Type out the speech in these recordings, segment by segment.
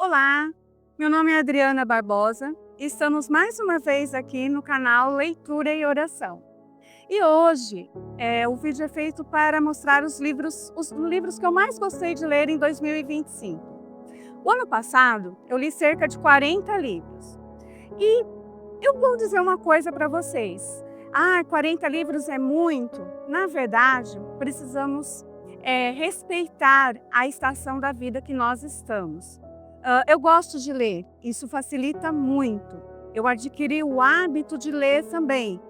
Olá, meu nome é Adriana Barbosa e estamos mais uma vez aqui no canal Leitura e Oração. E hoje o vídeo é feito para mostrar os livros que eu mais gostei de ler em 2025. O ano passado eu li cerca de 40 livros e eu vou dizer uma coisa para vocês. 40 livros é muito. Na verdade, precisamos respeitar a estação da vida que nós estamos. Eu gosto de ler, isso facilita muito. Eu adquiri o hábito de ler também.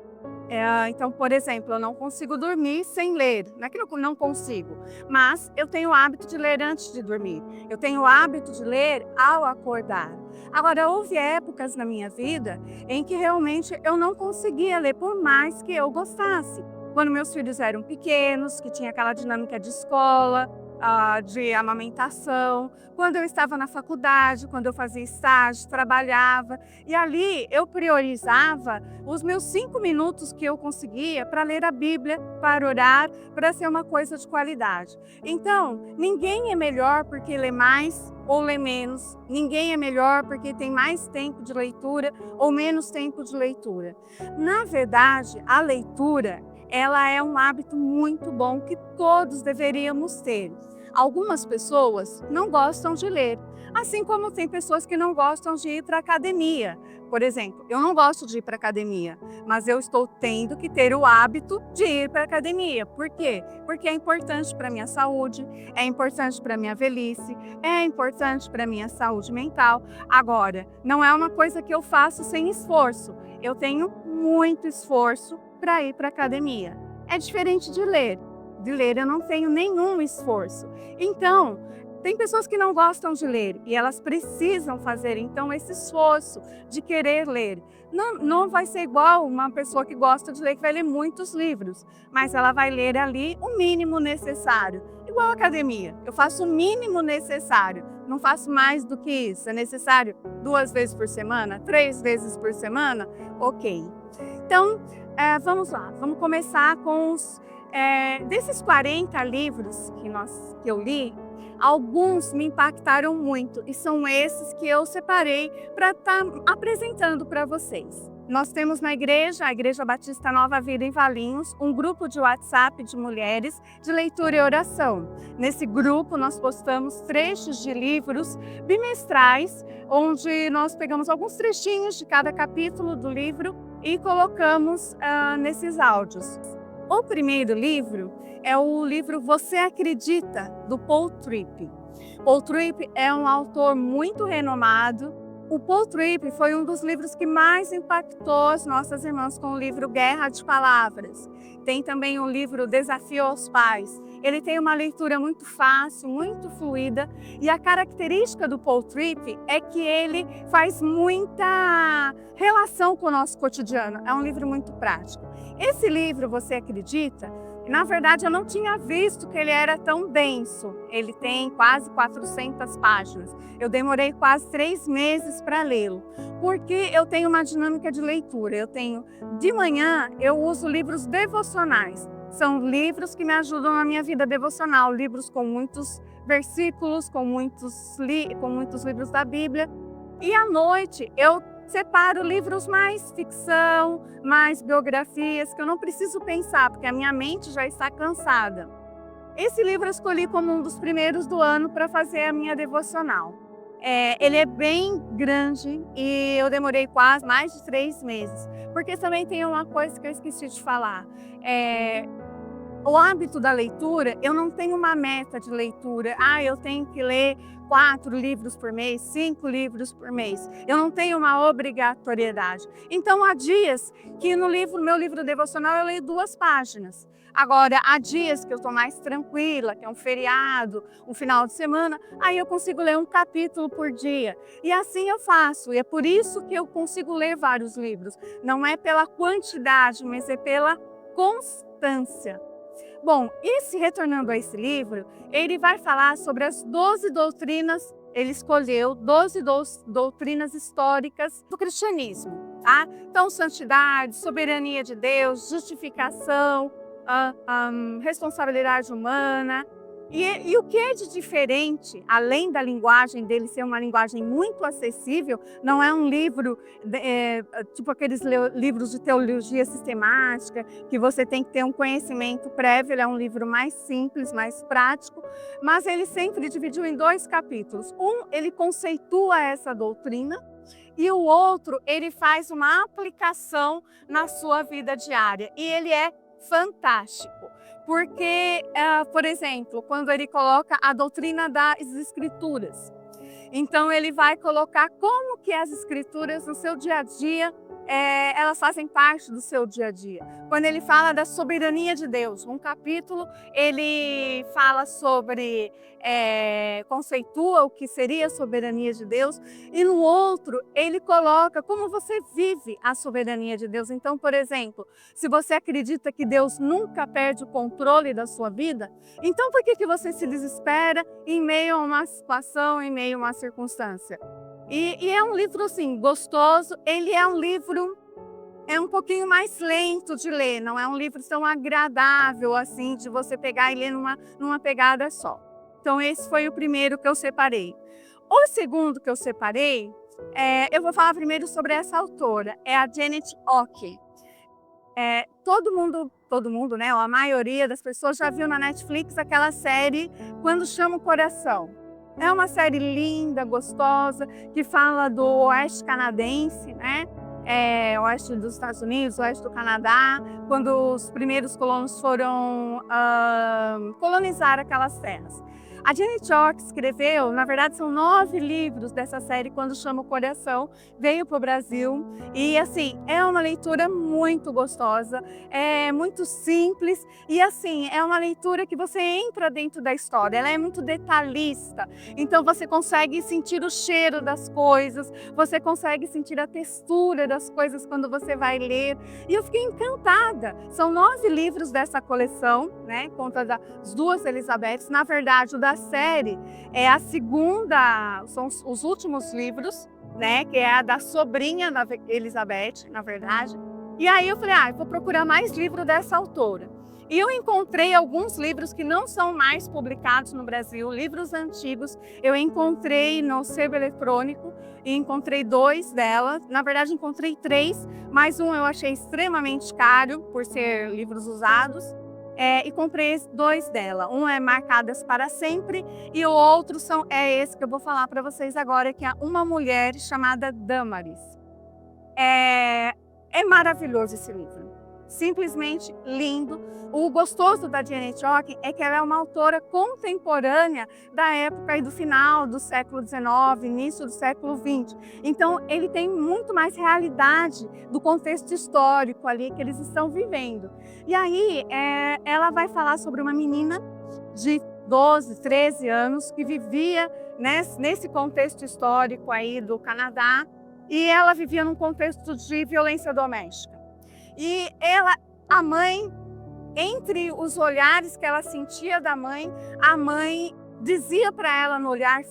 Então, por exemplo, eu não consigo dormir sem ler. Não é que eu não consigo, mas eu tenho o hábito de ler antes de dormir. Eu tenho o hábito de ler ao acordar. Agora, houve épocas na minha vida em que realmente eu não conseguia ler, por mais que eu gostasse. Quando meus filhos eram pequenos, que tinha aquela dinâmica de escola, de amamentação, quando eu estava na faculdade, quando eu fazia estágio, trabalhava, e ali eu priorizava os meus 5 minutos que eu conseguia para ler a Bíblia, para orar, para ser uma coisa de qualidade. Então, ninguém é melhor porque lê mais ou lê menos, ninguém é melhor porque tem mais tempo de leitura ou menos tempo de leitura. Na verdade, a leitura, ela é um hábito muito bom que todos deveríamos ter. Algumas pessoas não gostam de ler, assim como tem pessoas que não gostam de ir para a academia. Por exemplo, eu não gosto de ir para a academia, mas eu estou tendo que ter o hábito de ir para a academia. Por quê? Porque é importante para a minha saúde, é importante para a minha velhice, é importante para a minha saúde mental. Agora, não é uma coisa que eu faço sem esforço. Eu tenho muito esforço para ir para a academia. É diferente de ler. De ler eu não tenho nenhum esforço. Então, tem pessoas que não gostam de ler e elas precisam fazer então esse esforço de querer ler. Não vai ser igual uma pessoa que gosta de ler, que vai ler muitos livros, mas ela vai ler ali o mínimo necessário. Igual a academia, eu faço o mínimo necessário, não faço mais do que isso. É necessário 2 vezes por semana, 3 vezes por semana? Ok. Então, vamos lá, vamos começar com desses 40 livros que eu li, alguns me impactaram muito e são esses que eu separei para estar apresentando para vocês. Nós temos na igreja, a Igreja Batista Nova Vida em Valinhos, um grupo de WhatsApp de mulheres de leitura e oração. Nesse grupo nós postamos trechos de livros bimestrais, onde nós pegamos alguns trechinhos de cada capítulo do livro e colocamos nesses áudios. O primeiro livro é o livro Você Acredita, do Paul Tripp. Paul Tripp é um autor muito renomado. O Paul Tripp foi um dos livros que mais impactou as nossas irmãs com o livro Guerra de Palavras. Tem também o livro Desafio aos Pais. Ele tem uma leitura muito fácil, muito fluida, e a característica do Paul Tripp é que ele faz muita relação com o nosso cotidiano. É um livro muito prático. Esse livro, Você Acredita? Na verdade, eu não tinha visto que ele era tão denso. Ele tem quase 400 páginas. Eu demorei quase 3 meses para lê-lo, porque eu tenho uma dinâmica de leitura. De manhã, eu uso livros devocionais. São livros que me ajudam na minha vida devocional, livros com muitos versículos, com muitos livros da Bíblia. E à noite, eu separo livros mais ficção, mais biografias, que eu não preciso pensar, porque a minha mente já está cansada. Esse livro eu escolhi como um dos primeiros do ano para fazer a minha devocional. Ele é bem grande e eu demorei quase mais de 3 meses, porque também tem uma coisa que eu esqueci de falar. O hábito da leitura, eu não tenho uma meta de leitura. Eu tenho que ler 4 livros por mês, 5 livros por mês. Eu não tenho uma obrigatoriedade. Então, há dias que no meu livro devocional, eu leio 2 páginas. Agora, há dias que eu estou mais tranquila, que é um feriado, um final de semana, aí eu consigo ler um capítulo por dia. E assim eu faço. E é por isso que eu consigo ler vários livros. Não é pela quantidade, mas é pela constância. Bom, retornando a esse livro, ele vai falar sobre as 12 doutrinas, ele escolheu 12 doutrinas históricas do cristianismo, tá? Então, santidade, soberania de Deus, justificação, responsabilidade humana, E o que é de diferente, além da linguagem dele ser uma linguagem muito acessível, não é um livro, tipo aqueles livros de teologia sistemática, que você tem que ter um conhecimento prévio, ele é um livro mais simples, mais prático, mas ele sempre dividiu em 2 capítulos. Ele conceitua essa doutrina, e o outro, ele faz uma aplicação na sua vida diária. E ele é fantástico, porque, por exemplo, quando ele coloca a doutrina das Escrituras, então ele vai colocar como que as Escrituras no seu dia a dia, elas fazem parte do seu dia a dia. Quando ele fala da soberania de Deus, um capítulo ele fala sobre, conceitua o que seria a soberania de Deus, e no outro ele coloca como você vive a soberania de Deus. Então, por exemplo, se você acredita que Deus nunca perde o controle da sua vida, então por que você se desespera em meio a uma situação, em meio a uma circunstância? E é um livro, assim, gostoso. Ele é um livro, um pouquinho mais lento de ler, não é um livro tão agradável, assim, de você pegar e ler numa pegada só. Então, esse foi o primeiro que eu separei. O segundo que eu separei, eu vou falar primeiro sobre essa autora, é a Janet Ock. Todo mundo, né, ou a maioria das pessoas já viu na Netflix aquela série Quando Chama o Coração. É uma série linda, gostosa, que fala do oeste canadense, né? Oeste dos Estados Unidos, oeste do Canadá, quando os primeiros colonos foram colonizar aquelas terras. A Janet Ock escreveu, na verdade são 9 livros dessa série, Quando Chama o Coração, veio para o Brasil e assim, é uma leitura muito gostosa, é muito simples e assim, é uma leitura que você entra dentro da história, ela é muito detalhista, então você consegue sentir o cheiro das coisas, você consegue sentir a textura das coisas quando você vai ler, e eu fiquei encantada. São 9 livros dessa coleção, né, conta das 2 Elizabeths, na verdade o da série é a segunda, são os últimos livros, né, que é a da sobrinha da Elizabeth, na verdade. E aí eu falei, eu vou procurar mais livro dessa autora. E eu encontrei alguns livros que não são mais publicados no Brasil, livros antigos. Eu encontrei no sebo eletrônico e encontrei 2 dela. Na verdade, encontrei 3, mas um eu achei extremamente caro por ser livros usados. E comprei 2 dela. Um é Marcadas para Sempre e o outro é esse que eu vou falar para vocês agora, que é Uma Mulher Chamada Damaris. É maravilhoso esse livro, simplesmente lindo. O gostoso da Janet Ock é que ela é uma autora contemporânea da época e do final do século XIX, início do século XX. Então, ele tem muito mais realidade do contexto histórico ali que eles estão vivendo. E aí, ela vai falar sobre uma menina de 12, 13 anos que vivia nesse contexto histórico aí do Canadá, e ela vivia num contexto de violência doméstica. E a mãe, entre os olhares que ela sentia da mãe, a mãe dizia para ela no olhar,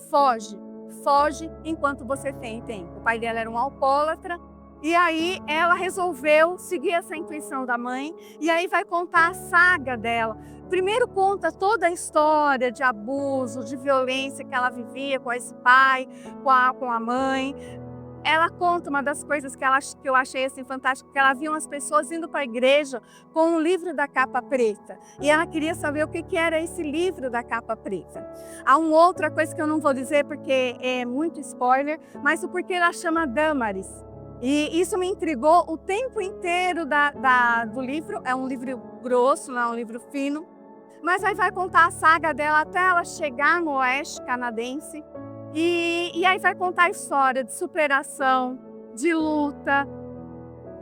foge enquanto você tem tempo. O pai dela era um alcoólatra, e aí ela resolveu seguir essa intuição da mãe, e aí vai contar a saga dela. Primeiro conta toda a história de abuso, de violência que ela vivia com esse pai, com a mãe. Ela conta uma das coisas que eu achei assim fantástica, que ela via umas pessoas indo para a igreja com um livro da capa preta. E ela queria saber o que era esse livro da capa preta. Há uma outra coisa que eu não vou dizer porque é muito spoiler, mas o porquê ela chama Damaris. E isso me intrigou o tempo inteiro do livro. É um livro grosso, não é um livro fino. Mas aí vai contar a saga dela até ela chegar no oeste canadense. E aí vai contar a história de superação, de luta,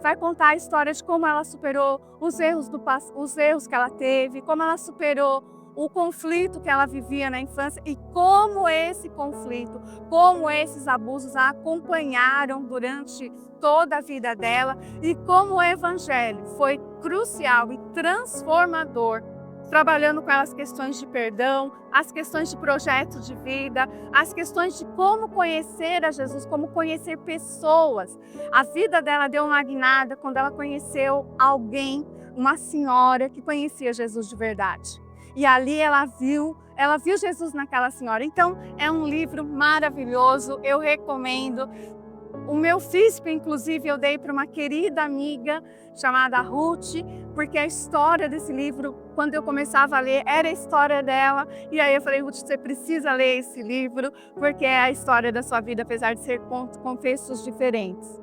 vai contar a história de como ela superou os erros que ela teve, como ela superou o conflito que ela vivia na infância e como esse conflito, como esses abusos a acompanharam durante toda a vida dela e como o evangelho foi crucial e transformador, trabalhando com as questões de perdão, as questões de projeto de vida, as questões de como conhecer a Jesus, como conhecer pessoas. A vida dela deu uma guinada quando ela conheceu alguém, uma senhora que conhecia Jesus de verdade. E ali ela viu ela viu Jesus naquela senhora. Então, é um livro maravilhoso, eu recomendo. O meu FISP, inclusive, eu dei para uma querida amiga chamada Ruth, porque a história desse livro, quando eu começava a ler, era a história dela. E aí eu falei, Ruth, você precisa ler esse livro, porque é a história da sua vida, apesar de ser contextos diferentes.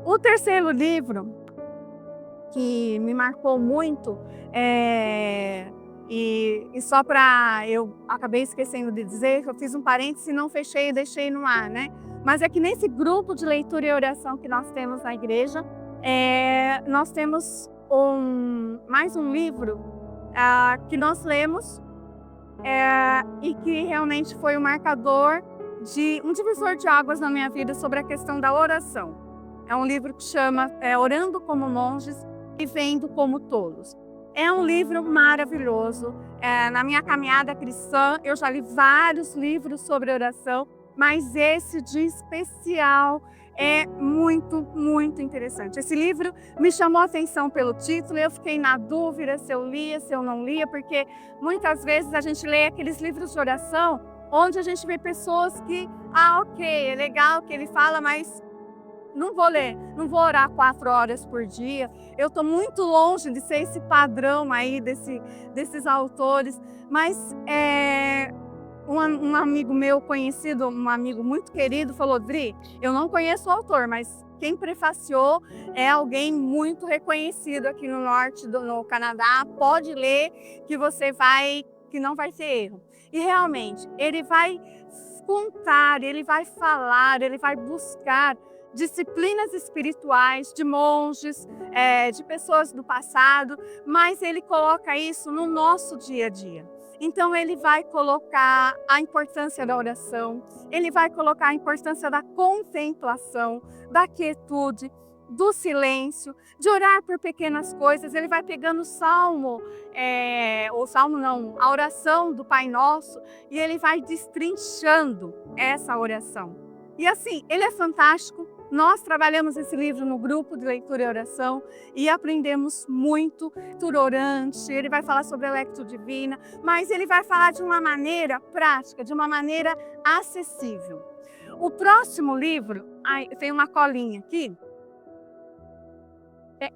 O terceiro livro, que me marcou muito, e só para... eu acabei esquecendo de dizer, que eu fiz um parêntese, não fechei e deixei no ar, né? Mas é que nesse grupo de leitura e oração que nós temos na igreja, nós temos mais um livro que nós lemos e que realmente foi um marcador um divisor de águas na minha vida sobre a questão da oração. É um livro que chama Orando como Monges, Vivendo como Tolos. É um livro maravilhoso. Na minha caminhada cristã, eu já li vários livros sobre oração, mas esse de especial é muito, muito interessante. Esse livro me chamou a atenção pelo título, eu fiquei na dúvida se eu lia, se eu não lia, porque muitas vezes a gente lê aqueles livros de oração onde a gente vê pessoas que, ok, é legal que ele fala, mas não vou ler, não vou orar 4 horas por dia. Eu estou muito longe de ser esse padrão aí desses autores, mas um amigo meu conhecido, um amigo muito querido, falou, Dri, eu não conheço o autor, mas quem prefaciou é alguém muito reconhecido aqui no norte no Canadá, pode ler que não vai ter erro. E realmente, ele vai contar, ele vai falar, ele vai buscar disciplinas espirituais de monges, de pessoas do passado, mas ele coloca isso no nosso dia a dia. Então ele vai colocar a importância da oração, ele vai colocar a importância da contemplação, da quietude, do silêncio, de orar por pequenas coisas. Ele vai pegando a oração do Pai Nosso, e ele vai destrinchando essa oração. E assim, ele é fantástico. Nós trabalhamos esse livro no grupo de leitura e oração e aprendemos muito. Orante, ele vai falar sobre a Lectio Divina, mas ele vai falar de uma maneira prática, de uma maneira acessível. O próximo livro, tem uma colinha aqui,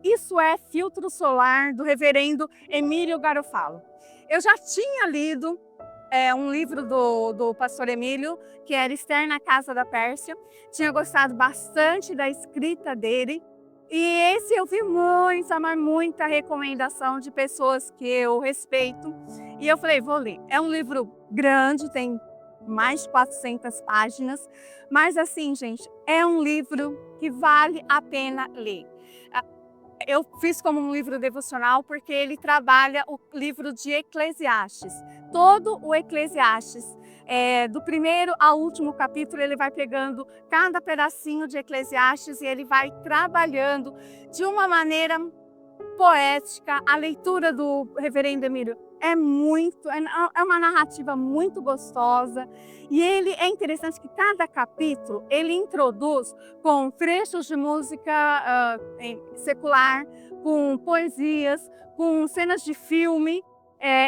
Isso é Filtro Solar, do reverendo Emílio Garofalo. Eu já tinha lido um livro do pastor Emílio, que era Esther na Casa da Pérsia. Tinha gostado bastante da escrita dele. E esse eu vi muita recomendação de pessoas que eu respeito. E eu falei, vou ler. É um livro grande, tem mais de 400 páginas. Mas assim, gente, é um livro que vale a pena ler. Eu fiz como um livro devocional porque ele trabalha o livro de Eclesiastes. Todo o Eclesiastes, do primeiro ao último capítulo, ele vai pegando cada pedacinho de Eclesiastes e ele vai trabalhando de uma maneira poética. A leitura do reverendo Emílio é uma narrativa muito gostosa. E é interessante que cada capítulo ele introduz com trechos de música secular, com poesias, com cenas de filme.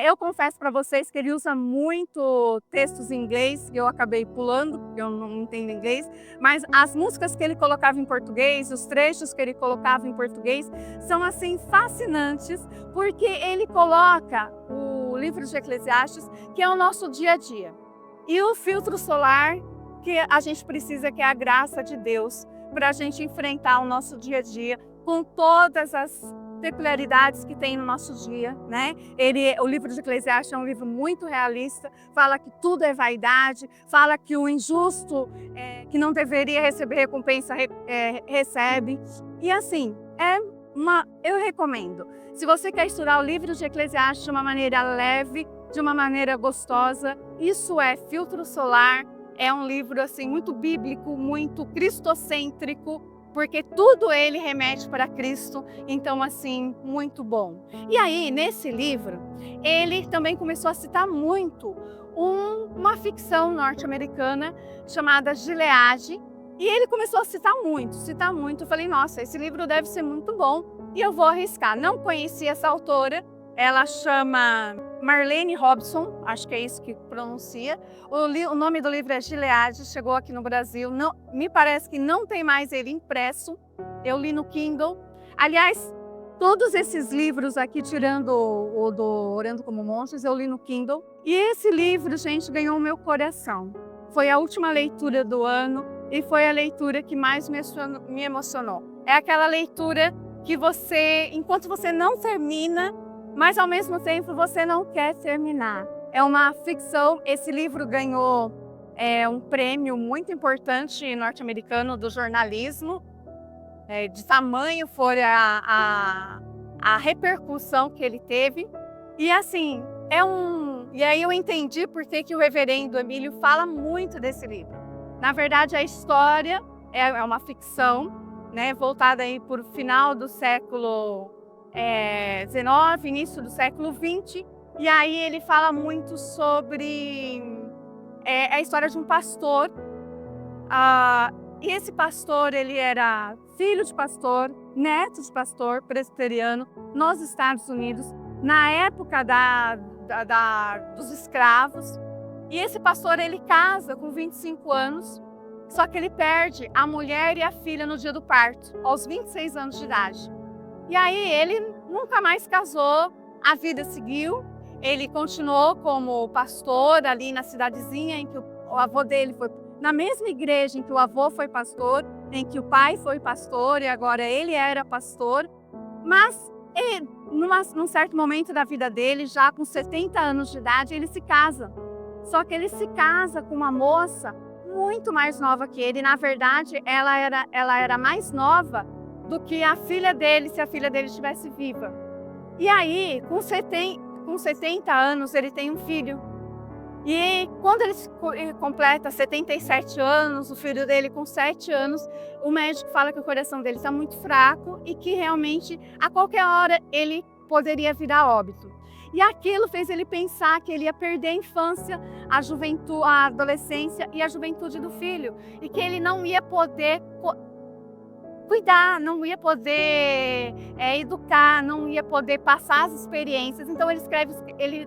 Eu confesso para vocês que ele usa muito textos em inglês, que eu acabei pulando, porque eu não entendo inglês, mas as músicas que ele colocava em português, os trechos que ele colocava em português, são assim fascinantes, porque ele coloca o livro de Eclesiastes, que é o nosso dia a dia. E o filtro solar que a gente precisa, que é a graça de Deus, para a gente enfrentar o nosso dia a dia com todas as peculiaridades que tem no nosso dia, né? O livro de Eclesiastes é um livro muito realista, fala que tudo é vaidade, fala que o injusto, que não deveria receber recompensa, recebe. E assim, eu recomendo. Se você quer estudar o livro de Eclesiastes de uma maneira leve, de uma maneira gostosa, Isso é Filtro Solar. É um livro assim muito bíblico, muito cristocêntrico, porque tudo ele remete para Cristo, então assim, muito bom. E aí, nesse livro, ele também começou a citar muito uma ficção norte-americana chamada Gileade, e ele começou a citar muito. Eu falei, nossa, esse livro deve ser muito bom, e eu vou arriscar. Não conhecia essa autora, ela chama Marlene Robson, acho que é isso que pronuncia. O nome do livro é Gileade, chegou aqui no Brasil. Não, me parece que não tem mais ele impresso. Eu li no Kindle. Aliás, todos esses livros aqui, tirando o do Orando como Monstros, eu li no Kindle. E esse livro, gente, ganhou o meu coração. Foi a última leitura do ano e foi a leitura que mais me emocionou. É aquela leitura que você, enquanto você não termina, mas ao mesmo tempo você não quer terminar. É uma ficção. Esse livro ganhou um prêmio muito importante norte-americano do jornalismo. De tamanho foi a repercussão que ele teve. E assim, e aí eu entendi por que o reverendo Emílio fala muito desse livro. Na verdade, a história é uma ficção, né, voltada aí por final do século XIX, início do século XX. E aí ele fala muito sobre a história de um pastor. E esse pastor, ele era filho de pastor, neto de pastor presbiteriano nos Estados Unidos, na época dos escravos. E esse pastor, ele casa com 25 anos, só que ele perde a mulher e a filha no dia do parto, aos 26 anos de idade. E aí ele nunca mais casou, a vida seguiu, ele continuou como pastor ali na cidadezinha em que o avô dele foi, na mesma igreja em que o avô foi pastor, em que o pai foi pastor e agora ele era pastor. Mas num certo momento da vida dele, já com 70 anos de idade, ele se casa. Só que ele se casa com uma moça muito mais nova que ele. Na verdade, ela era mais nova do que a filha dele, se a filha dele estivesse viva. E aí, com 70 anos, ele tem um filho. E quando ele completa 77 anos, o filho dele com 7 anos, o médico fala que o coração dele está muito fraco e que realmente, a qualquer hora, ele poderia vir a óbito. E aquilo fez ele pensar que ele ia perder a infância, a juventude, a adolescência e a juventude do filho. E que ele não ia poder cuidar, não ia poder educar, não ia poder passar as experiências. Então ele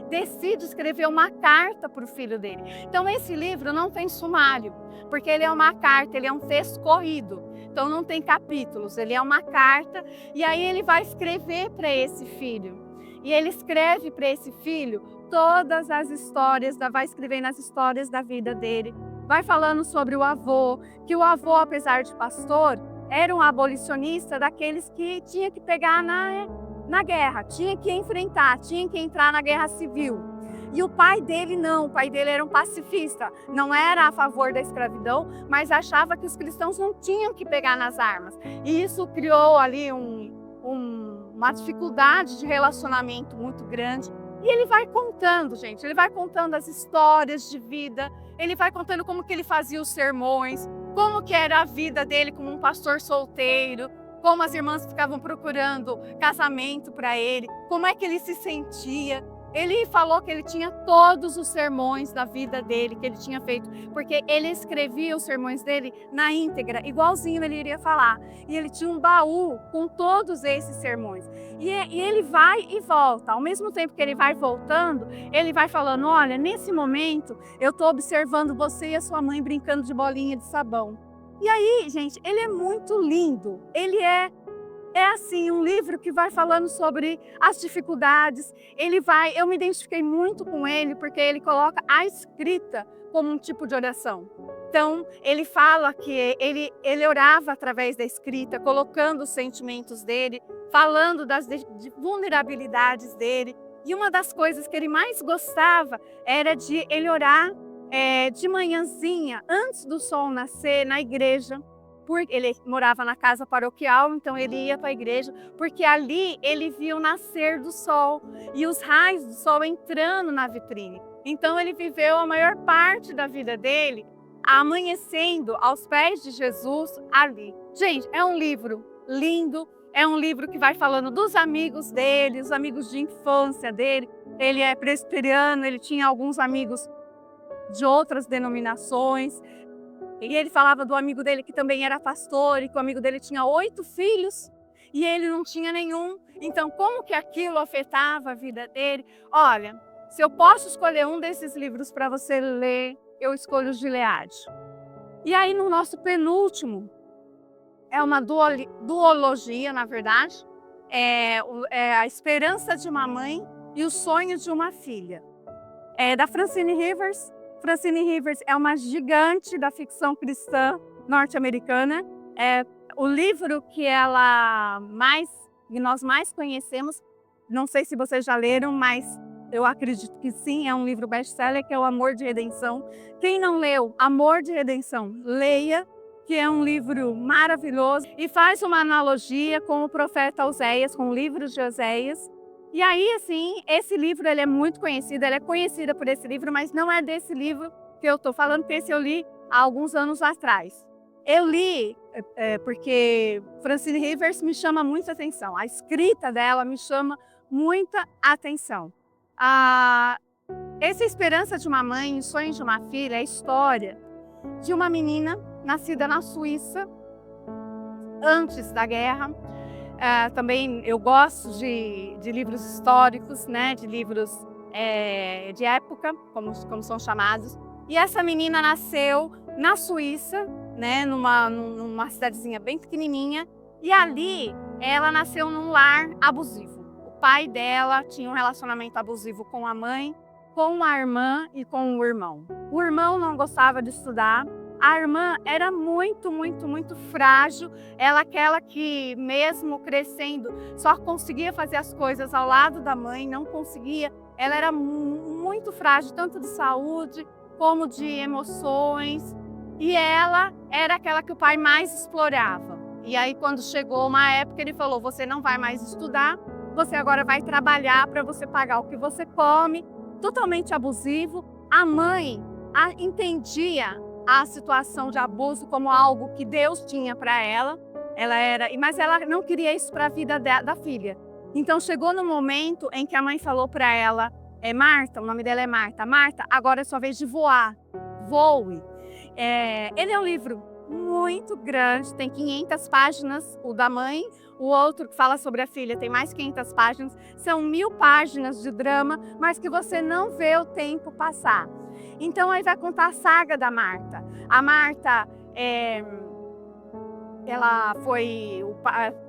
decide escrever uma carta para o filho dele. Então esse livro não tem sumário, porque ele é uma carta, ele é um texto corrido. Então não tem capítulos, ele é uma carta e aí ele vai escrever para esse filho. E ele escreve para esse filho todas as histórias, vai escrevendo as histórias da vida dele. Vai falando sobre o avô, que o avô, apesar de pastor, era um abolicionista daqueles que tinha que pegar na guerra, tinha que enfrentar, tinha que entrar na guerra civil. E o pai dele não, o pai dele era um pacifista, não era a favor da escravidão, mas achava que os cristãos não tinham que pegar nas armas. E isso criou ali uma dificuldade de relacionamento muito grande. E ele vai contando, gente, ele vai contando as histórias de vida, ele vai contando como que ele fazia os sermões, como que era a vida dele como um pastor solteiro, como as irmãs ficavam procurando casamento para ele, como é que ele se sentia. Ele falou que ele tinha todos os sermões da vida dele, que ele tinha feito, porque ele escrevia os sermões dele na íntegra, igualzinho ele iria falar. E ele tinha um baú com todos esses sermões. E ele vai e volta. Ao mesmo tempo que ele vai voltando, ele vai falando, olha, nesse momento eu estou observando você e a sua mãe brincando de bolinha de sabão. E aí, gente, ele é muito lindo. Ele é assim, um livro que vai falando sobre as dificuldades. Eu me identifiquei muito com ele, porque ele coloca a escrita como um tipo de oração. Então, ele fala que ele orava através da escrita, colocando os sentimentos dele, falando das vulnerabilidades dele. E uma das coisas que ele mais gostava era de ele orar de manhãzinha, antes do sol nascer, na igreja. Porque ele morava na casa paroquial, então ele ia para a igreja, porque ali ele via o nascer do sol e os raios do sol entrando na vitrine. Então ele viveu a maior parte da vida dele amanhecendo aos pés de Jesus ali. Gente, é um livro lindo, é um livro que vai falando dos amigos dele, os amigos de infância dele. Ele é presbiteriano, ele tinha alguns amigos de outras denominações. E ele falava do amigo dele que também era pastor e que o amigo dele tinha 8 filhos. e ele não tinha nenhum. Então, como que aquilo afetava a vida dele? Olha, se eu posso escolher um desses livros para você ler, eu escolho o Gileade. E aí, no nosso penúltimo, é uma duologia, na verdade, é A Esperança de uma Mãe e O Sonho de uma Filha. É da Francine Rivers. Francine Rivers é uma gigante da ficção cristã norte-americana. É o livro que nós mais conhecemos, não sei se vocês já leram, mas eu acredito que sim, é um livro best-seller, que é o Amor de Redenção. Quem não leu Amor de Redenção, leia, que é um livro maravilhoso e faz uma analogia com o profeta Oséias, com o livro de Oséias. E aí, assim, esse livro ele é muito conhecido, ela é conhecida por esse livro, mas não é desse livro que eu estou falando, porque esse eu li há alguns anos atrás. Eu li porque Francine Rivers me chama muita atenção, a escrita dela me chama muita atenção. Essa Esperança de uma Mãe, O Sonho de uma Filha, é a história de uma menina nascida na Suíça, antes da guerra. Também eu gosto de livros históricos, né, de livros de época, como são chamados. E essa menina nasceu na Suíça, né, numa cidadezinha bem pequenininha, e ali ela nasceu num lar abusivo. O pai dela tinha um relacionamento abusivo com a mãe, com a irmã e com o irmão. O irmão não gostava de estudar. A irmã era muito frágil, ela aquela que mesmo crescendo só conseguia fazer as coisas ao lado da mãe, não conseguia. Ela era muito frágil, tanto de saúde como de emoções, e ela era aquela que o pai mais explorava. E aí quando chegou uma época ele falou, você não vai mais estudar, você agora vai trabalhar para você pagar o que você come, totalmente abusivo. A mãe entendia a situação de abuso como algo que Deus tinha para ela, mas ela não queria isso para a vida da filha. Então chegou no momento em que a mãe falou para ela, Marta, o nome dela é Marta, Marta, agora é sua vez de voar, voe. Ele é um livro muito grande, tem 500 páginas, o da mãe, o outro que fala sobre a filha tem mais 500 páginas, são 1000 páginas de drama, mas que você não vê o tempo passar. Então, aí vai contar a saga da Marta. A Marta, o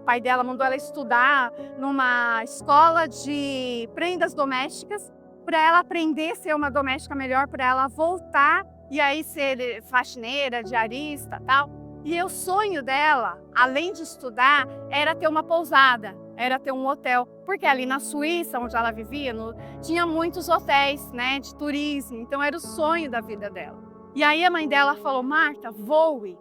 pai dela mandou ela estudar numa escola de prendas domésticas, para ela aprender a ser uma doméstica melhor, para ela voltar e aí ser faxineira, diarista e tal. E o sonho dela, além de estudar, era ter uma pousada, era ter um hotel. Porque ali na Suíça, onde ela vivia, tinha muitos hotéis, né, de turismo. Então era o sonho da vida dela. E aí a mãe dela falou, Marta, voe,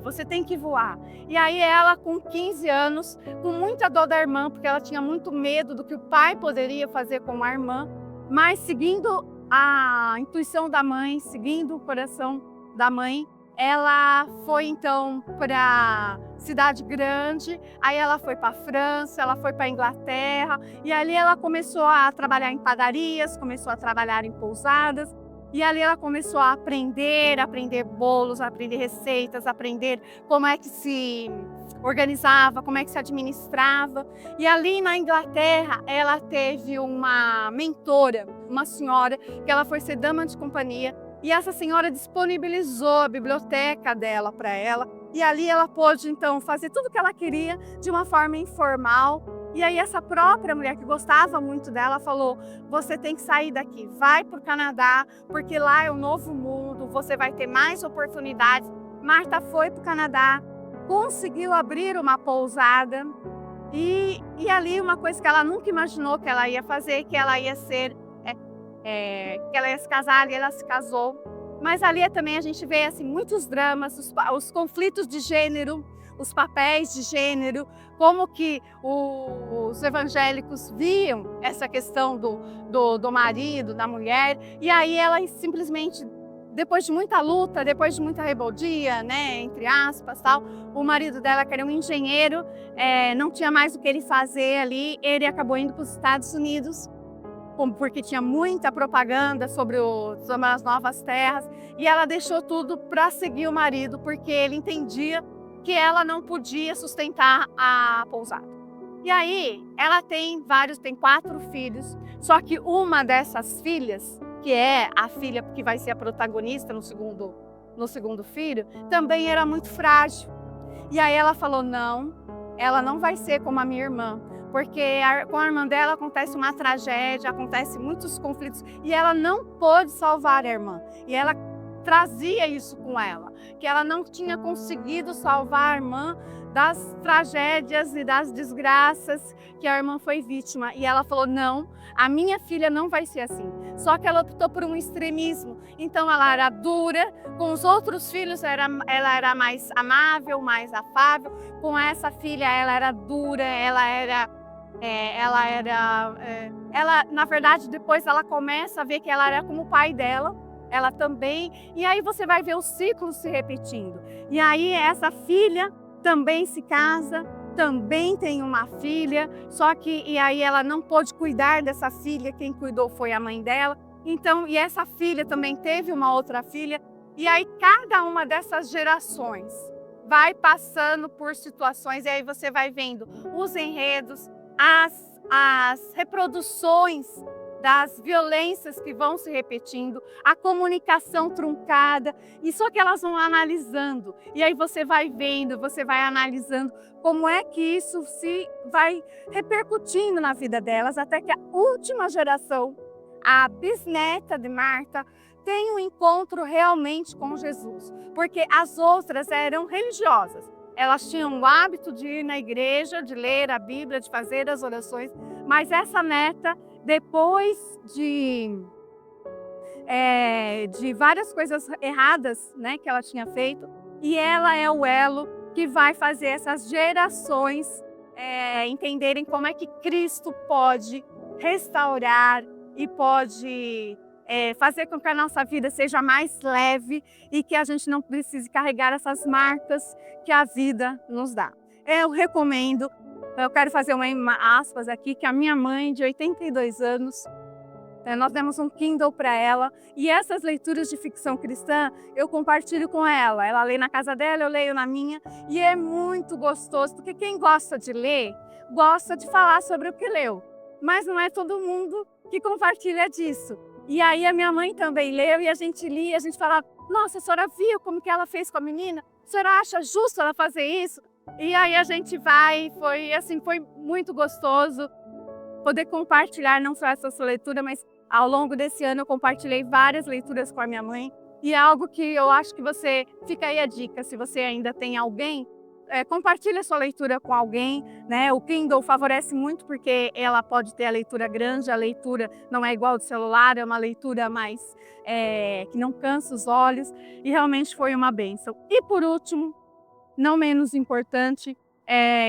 você tem que voar. E aí ela, com 15 anos, com muita dor da irmã, porque ela tinha muito medo do que o pai poderia fazer com a irmã, mas seguindo a intuição da mãe, seguindo o coração da mãe, ela foi então para cidade grande, aí ela foi para a França, ela foi para a Inglaterra, e ali ela começou a trabalhar em padarias, começou a trabalhar em pousadas, e ali ela começou a aprender bolos, a aprender receitas, a aprender como é que se organizava, como é que se administrava. E ali na Inglaterra, ela teve uma mentora, uma senhora, que ela foi ser dama de companhia, e essa senhora disponibilizou a biblioteca dela para ela, e ali ela pôde então fazer tudo o que ela queria de uma forma informal. E aí essa própria mulher que gostava muito dela falou, você tem que sair daqui, vai para o Canadá, porque lá é um novo mundo, você vai ter mais oportunidades. Marta foi para o Canadá, conseguiu abrir uma pousada, e ali uma coisa que ela nunca imaginou que ela ia fazer, que ela ia ser, que ela ia se casar, ali ela se casou. Mas ali também a gente vê assim, muitos dramas, os conflitos de gênero, os papéis de gênero, como que os evangélicos viam essa questão do marido, da mulher, e aí ela simplesmente, depois de muita luta, depois de muita rebeldia, né, entre aspas, tal, o marido dela, que era um engenheiro, não tinha mais o que ele fazer ali, ele acabou indo para os Estados Unidos, porque tinha muita propaganda sobre as novas terras, e ela deixou tudo para seguir o marido, porque ele entendia que ela não podia sustentar a pousada. E aí, ela tem 4 filhos, só que uma dessas filhas, que é a filha que vai ser a protagonista no segundo filho, também era muito frágil. E aí ela falou, não, ela não vai ser como a minha irmã, porque com a irmã dela acontece uma tragédia, acontecem muitos conflitos, e ela não pôde salvar a irmã. E ela trazia isso com ela, que ela não tinha conseguido salvar a irmã das tragédias e das desgraças que a irmã foi vítima. E ela falou, não, a minha filha não vai ser assim. Só que ela optou por um extremismo. Então ela era dura, com os outros filhos ela era mais amável, mais afável. Com essa filha ela era dura, ela, na verdade, depois ela começa a ver que ela era como o pai dela, ela também, e aí você vai ver o ciclo se repetindo. E aí essa filha também se casa, também tem uma filha, só que e aí ela não pôde cuidar dessa filha, quem cuidou foi a mãe dela. Então, e essa filha também teve uma outra filha, e aí cada uma dessas gerações vai passando por situações, e aí você vai vendo os enredos, as reproduções das violências que vão se repetindo, a comunicação truncada, e só que elas vão analisando, e aí você vai vendo, você vai analisando como é que isso se vai repercutindo na vida delas, até que a última geração, a bisneta de Marta, tem um encontro realmente com Jesus, porque as outras eram religiosas. Elas tinham o hábito de ir na igreja, de ler a Bíblia, de fazer as orações, mas essa neta, depois de várias coisas erradas, né, que ela tinha feito, e ela é o elo que vai fazer essas gerações entenderem como é que Cristo pode restaurar e pode fazer com que a nossa vida seja mais leve e que a gente não precise carregar essas marcas que a vida nos dá. Eu recomendo, eu quero fazer uma aspas aqui, que a minha mãe, de 82 anos, nós demos um Kindle para ela, e essas leituras de ficção cristã eu compartilho com ela. Ela lê na casa dela, eu leio na minha, e é muito gostoso, porque quem gosta de ler, gosta de falar sobre o que leu, mas não é todo mundo que compartilha disso. E aí a minha mãe também leu, e a gente lia, a gente falava, nossa, a senhora viu como que ela fez com a menina? A senhora acha justo ela fazer isso? E aí a gente foi muito gostoso poder compartilhar não só essa sua leitura, mas ao longo desse ano eu compartilhei várias leituras com a minha mãe, e é algo que eu acho que fica aí a dica, se você ainda tem alguém, compartilhe a sua leitura com alguém, né? O Kindle favorece muito porque ela pode ter a leitura grande, a leitura não é igual ao do celular, é uma leitura mais que não cansa os olhos, e realmente foi uma bênção. E por último, não menos importante,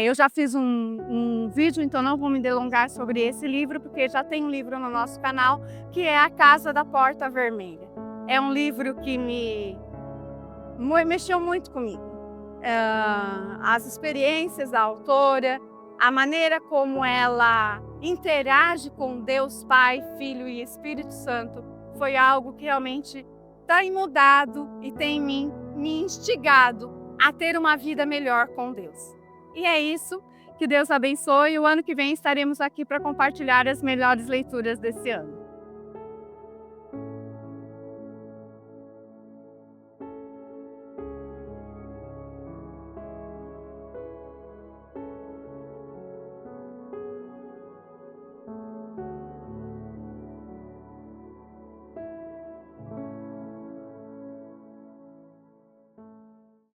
eu já fiz um vídeo, então não vou me delongar sobre esse livro, porque já tem um livro no nosso canal, que é A Casa da Porta Vermelha. É um livro que mexeu muito comigo. As experiências da autora, a maneira como ela interage com Deus Pai, Filho e Espírito Santo, foi algo que realmente tem mudado e tem me instigado a ter uma vida melhor com Deus. E é isso, que Deus abençoe. O ano que vem estaremos aqui para compartilhar as melhores leituras desse ano.